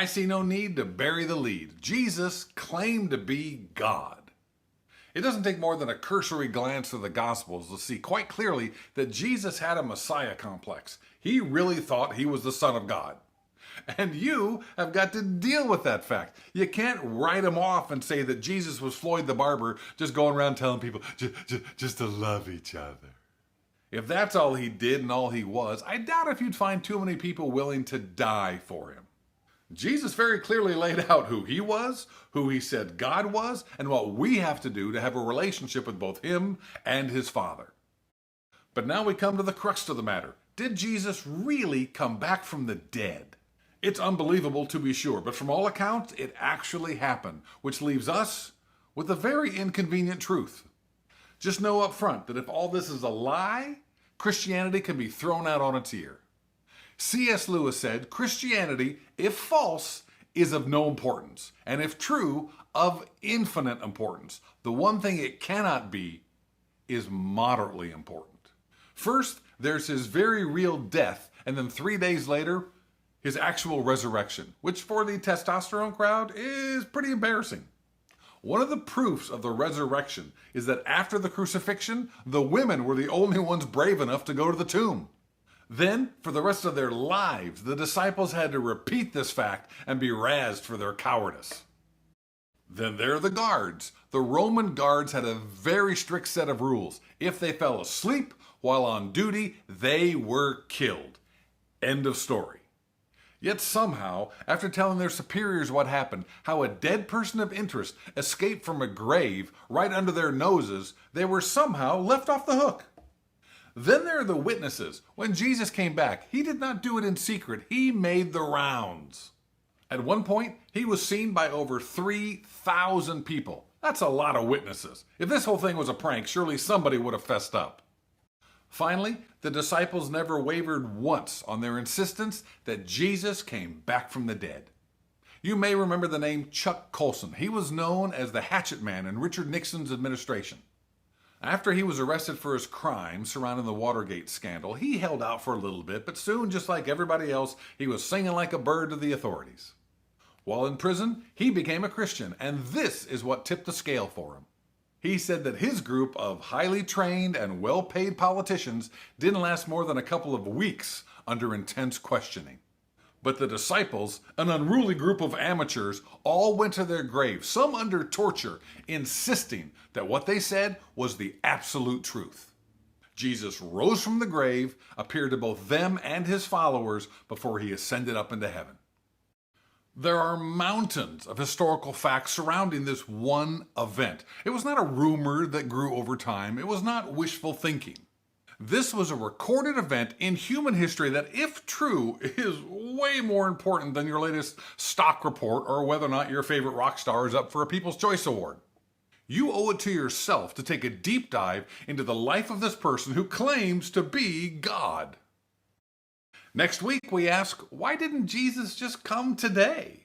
I see no need to bury the lead. Jesus claimed to be God. It doesn't take more than a cursory glance through the Gospels to see quite clearly that Jesus had a Messiah complex. He really thought he was the Son of God. And you have got to deal with that fact. You can't write him off and say that Jesus was Floyd the Barber, just going around telling people just to love each other. If that's all he did and all he was, I doubt if you'd find too many people willing to die for him. Jesus very clearly laid out who he was, who he said God was, and what we have to do to have a relationship with both him and his Father. But now we come to the crux of the matter. Did Jesus really come back from the dead? It's unbelievable to be sure, but from all accounts, it actually happened, which leaves us with a very inconvenient truth. Just know up front that if all this is a lie, Christianity can be thrown out on its ear. C.S. Lewis said, Christianity, if false, is of no importance, and if true, of infinite importance. The one thing it cannot be is moderately important. First, there's his very real death, and then 3 days later, his actual resurrection, which for the testosterone crowd is pretty embarrassing. One of the proofs of the resurrection is that after the crucifixion, the women were the only ones brave enough to go to the tomb. Then, for the rest of their lives, the disciples had to repeat this fact and be razzed for their cowardice. Then there are the guards. The Roman guards had a very strict set of rules. If they fell asleep while on duty, they were killed. End of story. Yet somehow, after telling their superiors what happened, how a dead person of interest escaped from a grave right under their noses, they were somehow left off the hook. Then there are the witnesses. When Jesus came back, he did not do it in secret. He made the rounds. At one point, he was seen by over 3,000 people. That's a lot of witnesses. If this whole thing was a prank, surely somebody would have fessed up. Finally, the disciples never wavered once on their insistence that Jesus came back from the dead. You may remember the name Chuck Colson. He was known as the Hatchet Man in Richard Nixon's administration. After he was arrested for his crimes surrounding the Watergate scandal, he held out for a little bit, but soon, just like everybody else, he was singing like a bird to the authorities. While in prison, he became a Christian, and this is what tipped the scale for him. He said that his group of highly trained and well-paid politicians didn't last more than a couple of weeks under intense questioning. But the disciples, an unruly group of amateurs, all went to their graves, some under torture, insisting that what they said was the absolute truth. Jesus rose from the grave, appeared to both them and his followers before he ascended up into heaven. There are mountains of historical facts surrounding this one event. It was not a rumor that grew over time. It was not wishful thinking. This was a recorded event in human history that, if true, is way more important than your latest stock report or whether or not your favorite rock star is up for a People's Choice Award. You owe it to yourself to take a deep dive into the life of this person who claims to be God. Next week, we ask, why didn't Jesus just come today?